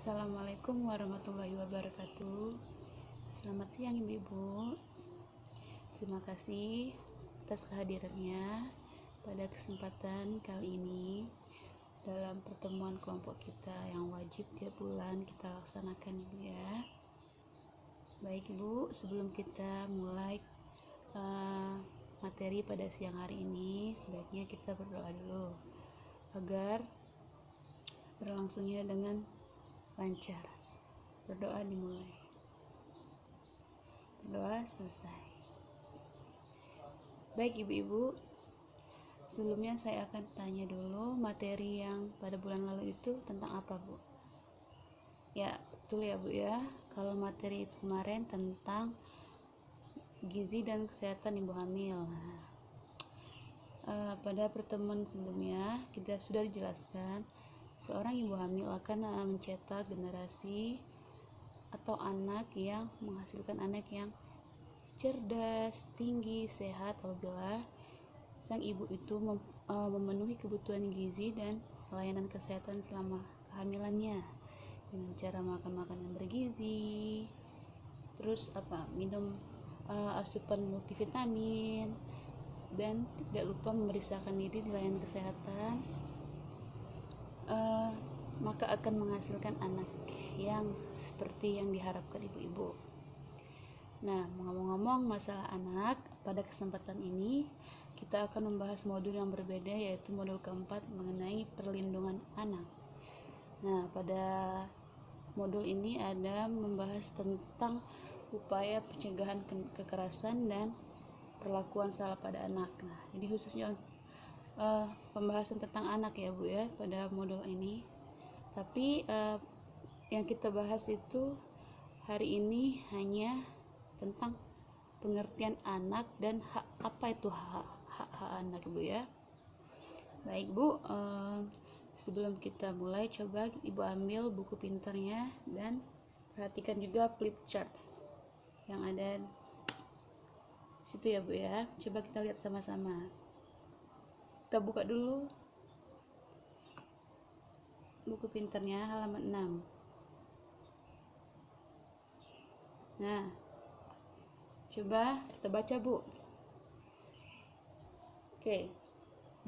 Assalamualaikum warahmatullahi wabarakatuh. Selamat siang ibu-ibu. Terima kasih atas kehadirannya pada kesempatan kali ini dalam pertemuan kelompok kita yang wajib tiap bulan kita laksanakan, ibu ya. Baik ibu, sebelum kita mulai materi pada siang hari ini, sebaiknya kita berdoa dulu agar berlangsungnya dengan lancar. Berdoa dimulai, berdoa selesai. Baik ibu-ibu, sebelumnya saya akan tanya dulu, materi yang pada bulan lalu itu tentang apa, Bu? Ya, betul ya, Bu ya. Kalau materi itu kemarin tentang gizi dan kesehatan ibu hamil. Pada pertemuan sebelumnya kita sudah dijelaskan seorang ibu hamil akan mencetak generasi atau anak yang menghasilkan anak yang cerdas, tinggi, sehat apabila sang ibu itu memenuhi kebutuhan gizi dan layanan kesehatan selama kehamilannya dengan cara makan makanan yang bergizi, terus minum asupan multivitamin, dan tidak lupa memeriksakan diri di layanan kesehatan. Maka akan menghasilkan anak yang seperti yang diharapkan ibu-ibu. Nah, ngomong-ngomong masalah anak, pada kesempatan ini kita akan membahas modul yang berbeda, yaitu modul keempat mengenai perlindungan anak. Nah, pada modul ini ada membahas tentang upaya pencegahan kekerasan dan perlakuan salah pada anak. Nah, jadi khususnya pembahasan tentang anak ya Bu ya pada modul ini. Tapi yang kita bahas itu hari ini hanya tentang pengertian anak dan hak, apa itu hak anak Bu ya. Baik Bu, sebelum kita mulai coba Ibu ambil buku pintarnya dan perhatikan juga flip chart yang ada situ ya Bu ya. Coba kita lihat sama-sama. Kita buka dulu buku pintarnya halaman 6. Nah, coba kita baca Bu. Oke,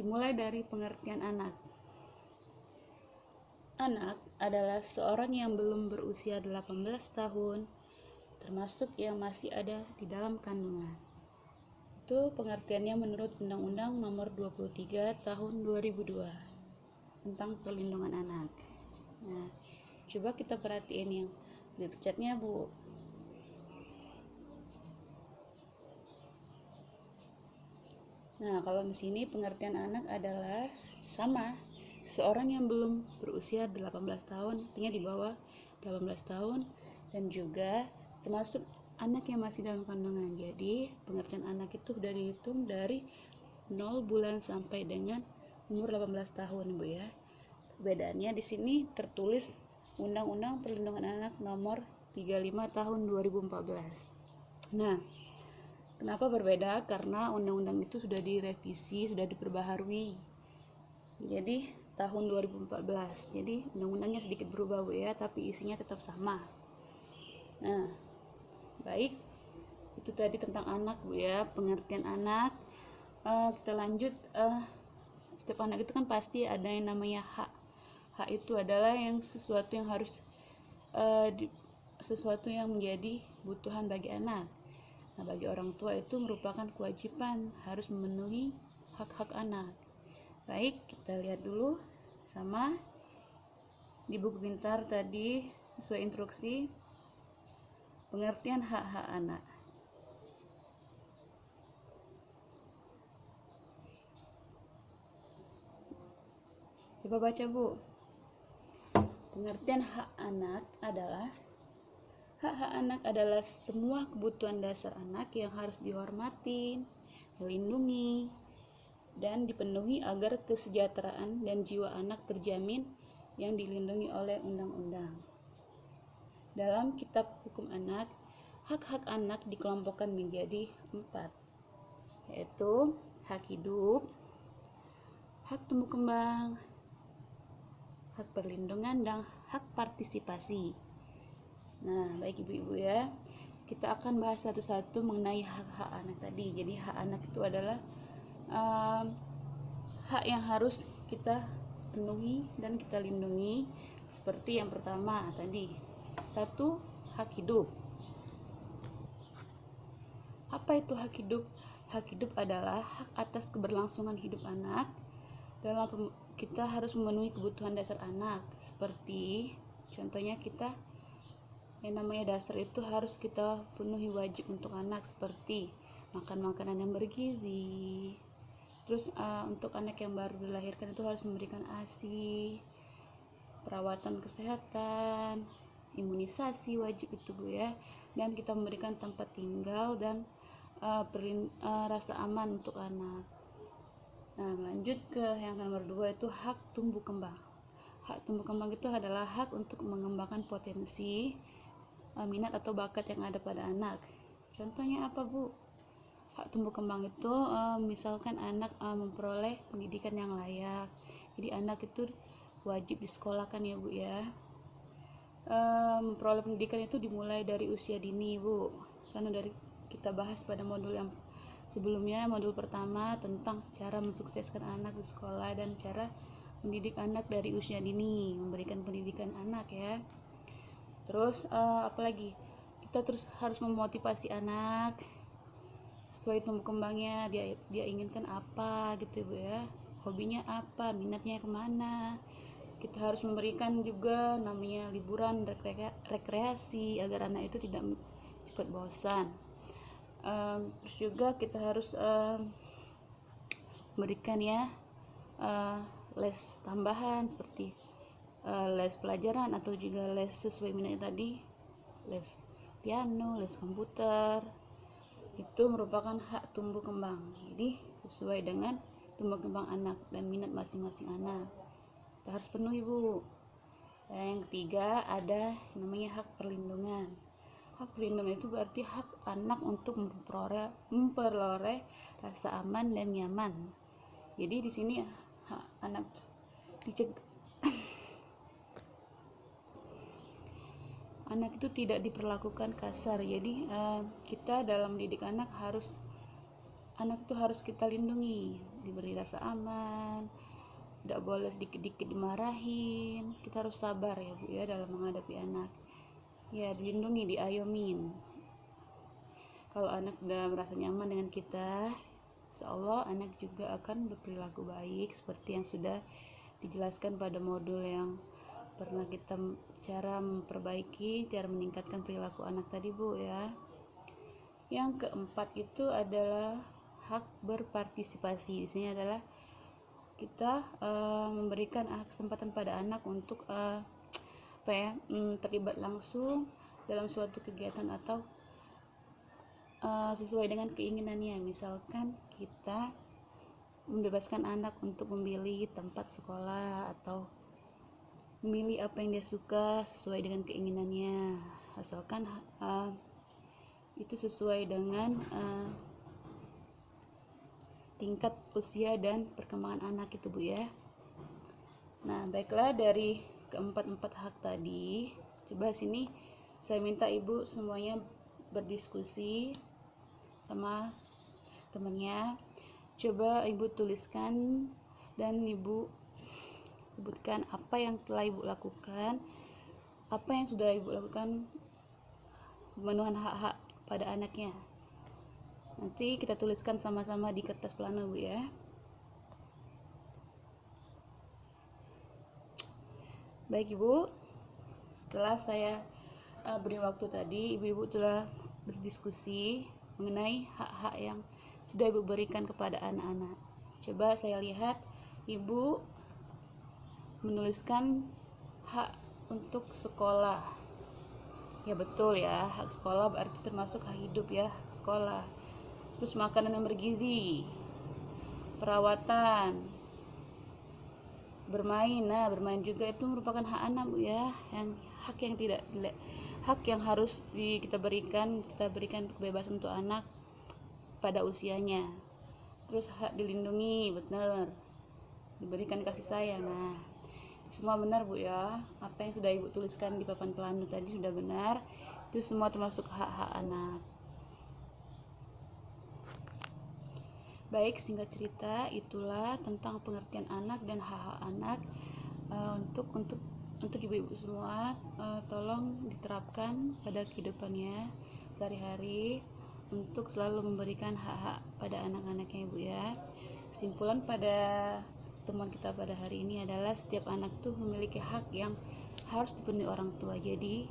dimulai dari pengertian anak. Anak adalah seorang yang belum berusia 18 tahun, termasuk yang masih ada di dalam kandungan. Itu pengertiannya menurut Undang-Undang Nomor 23 Tahun 2002 tentang perlindungan anak. Nah, coba kita perhatiin yang flip chartnya Bu. Nah, kalau di sini pengertian anak adalah sama, seorang yang belum berusia 18 tahun, artinya di bawah 18 tahun, dan juga termasuk anak yang masih dalam kandungan. Jadi, pengertian anak itu sudah dihitung dari 0 bulan sampai dengan umur 18 tahun, Bu ya. Perbedaannya di sini tertulis Undang-Undang Perlindungan Anak Nomor 35 Tahun 2014. Nah, kenapa berbeda? Karena undang-undang itu sudah direvisi, sudah diperbaharui. Jadi tahun 2014. Jadi undang-undangnya sedikit berubah Bu ya, tapi isinya tetap sama. Nah, baik. Itu tadi tentang anak Bu ya, pengertian anak. Kita lanjut. Setiap anak itu kan pasti ada yang namanya hak. Hak itu adalah yang sesuatu yang harus sesuatu yang menjadi kebutuhan bagi anak. Nah, bagi orang tua itu merupakan kewajiban harus memenuhi hak-hak anak. Baik, kita lihat dulu sama di buku pintar tadi sesuai instruksi pengertian hak-hak anak. Coba baca Bu. Pengertian hak anak adalah hak-hak anak adalah semua kebutuhan dasar anak yang harus dihormati, dilindungi, dan dipenuhi agar kesejahteraan dan jiwa anak terjamin yang dilindungi oleh undang-undang. Dalam Kitab Hukum Anak, hak-hak anak dikelompokkan menjadi 4, yaitu hak hidup, hak tumbuh kembang, hak perlindungan, dan hak partisipasi. Nah, baik ibu-ibu ya, kita akan bahas satu-satu mengenai hak-hak anak tadi. Jadi hak anak itu adalah hak yang harus kita penuhi dan kita lindungi. Seperti yang pertama tadi, satu, hak hidup. Apa itu hak hidup? Hak hidup adalah hak atas keberlangsungan hidup anak. Kita harus memenuhi kebutuhan dasar anak, seperti contohnya kita yang namanya dasar itu harus kita penuhi wajib untuk anak, seperti makan makanan yang bergizi. Terus untuk anak yang baru dilahirkan itu harus memberikan ASI, perawatan kesehatan, imunisasi wajib itu Bu ya, dan kita memberikan tempat tinggal dan rasa aman untuk anak. Nah, lanjut ke yang nomor 2, itu hak tumbuh kembang. Hak tumbuh kembang itu adalah hak untuk mengembangkan potensi, minat atau bakat yang ada pada anak. Contohnya apa Bu? Hak tumbuh kembang itu misalkan anak memperoleh pendidikan yang layak. Jadi anak itu wajib disekolahkan ya Bu ya. Memperoleh pendidikan itu dimulai dari usia dini Bu. Karena dari kita bahas pada modul yang sebelumnya, modul pertama tentang cara mensukseskan anak di sekolah dan cara mendidik anak dari usia dini, memberikan pendidikan anak ya. Terus apalagi, kita terus harus memotivasi anak sesuai tumbuh kembangnya, dia inginkan apa gitu Bu ya, hobinya apa, minatnya kemana. Kita harus memberikan juga namanya liburan, rekreasi, agar anak itu tidak cepat bosan. Terus juga kita harus memberikan ya les tambahan seperti les pelajaran atau juga les sesuai minatnya tadi, les piano, les komputer. Itu merupakan hak tumbuh kembang. Jadi sesuai dengan tumbuh kembang anak dan minat masing-masing anak. Kita harus penuhi Bu. Dan yang ketiga ada namanya hak perlindungan. Hak perlindungan itu berarti hak anak untuk memperoleh rasa aman dan nyaman. Jadi di sini hak anak anak itu tidak diperlakukan kasar. Jadi kita dalam mendidik anak itu harus kita lindungi, diberi rasa aman, tidak boleh sedikit-sedikit dimarahin. Kita harus sabar ya Bu ya dalam menghadapi anak. Ya, dilindungi, diayomin. Kalau anak sudah merasa nyaman dengan kita, insyaallah anak juga akan berperilaku baik seperti yang sudah dijelaskan pada modul yang pernah kita cara memperbaiki, cara meningkatkan perilaku anak tadi Bu ya. Yang keempat itu adalah hak berpartisipasi. Di sini adalah kita memberikan kesempatan pada anak untuk terlibat langsung dalam suatu kegiatan atau sesuai dengan keinginannya. Misalkan kita membebaskan anak untuk memilih tempat sekolah atau memilih apa yang dia suka sesuai dengan keinginannya, asalkan itu sesuai dengan tingkat usia dan perkembangan anak itu Bu ya. Nah, baiklah, dari keempat hak tadi, coba sini saya minta ibu semuanya berdiskusi sama temannya. Coba ibu tuliskan dan ibu sebutkan apa yang telah ibu lakukan, apa yang sudah ibu lakukan pemenuhan hak-hak pada anaknya. Nanti kita tuliskan sama-sama di kertas plano Bu ya. Baik Ibu, setelah saya beri waktu tadi, ibu-ibu telah berdiskusi mengenai hak-hak yang sudah ibu berikan kepada anak-anak. Coba saya lihat ibu menuliskan hak untuk sekolah. Ya betul ya, hak sekolah berarti termasuk hak hidup ya, hak sekolah. Terus makanan yang bergizi, perawatan, bermain. Nah, bermain juga itu merupakan hak anak Bu ya, hak yang harus kita berikan kebebasan untuk anak pada usianya. Terus hak dilindungi, benar, diberikan kasih sayang. Nah, semua benar Bu ya, apa yang sudah Ibu tuliskan di papan pelandu tadi sudah benar, itu semua termasuk hak-hak anak. Baik, singkat cerita itulah tentang pengertian anak dan hak-hak anak. Untuk ibu-ibu semua, tolong diterapkan pada kehidupannya sehari-hari untuk selalu memberikan hak-hak pada anak-anaknya Ibu ya. Kesimpulan pada temuan kita pada hari ini adalah setiap anak tuh memiliki hak yang harus dipenuhi orang tua. Jadi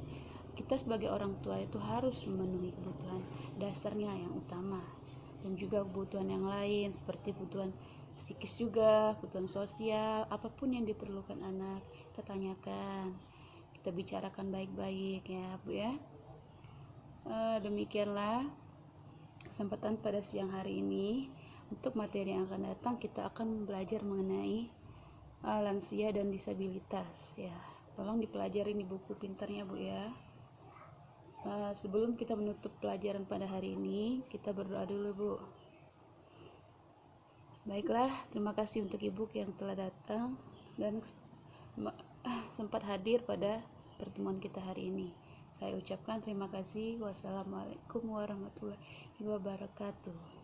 kita sebagai orang tua itu harus memenuhi kebutuhan dasarnya yang utama, dan juga kebutuhan yang lain seperti kebutuhan psikis juga, kebutuhan sosial, apapun yang diperlukan anak kita tanyakan, kita bicarakan baik-baik ya Bu ya. Demikianlah kesempatan pada siang hari ini. Untuk materi yang akan datang kita akan belajar mengenai lansia dan disabilitas ya. Tolong dipelajari di buku pintarnya Bu ya. Sebelum kita menutup pelajaran pada hari ini, kita berdoa dulu Bu. Baiklah, terima kasih untuk Ibu yang telah datang dan sempat hadir pada pertemuan kita hari ini. Saya ucapkan terima kasih. Wassalamualaikum warahmatullahi wabarakatuh.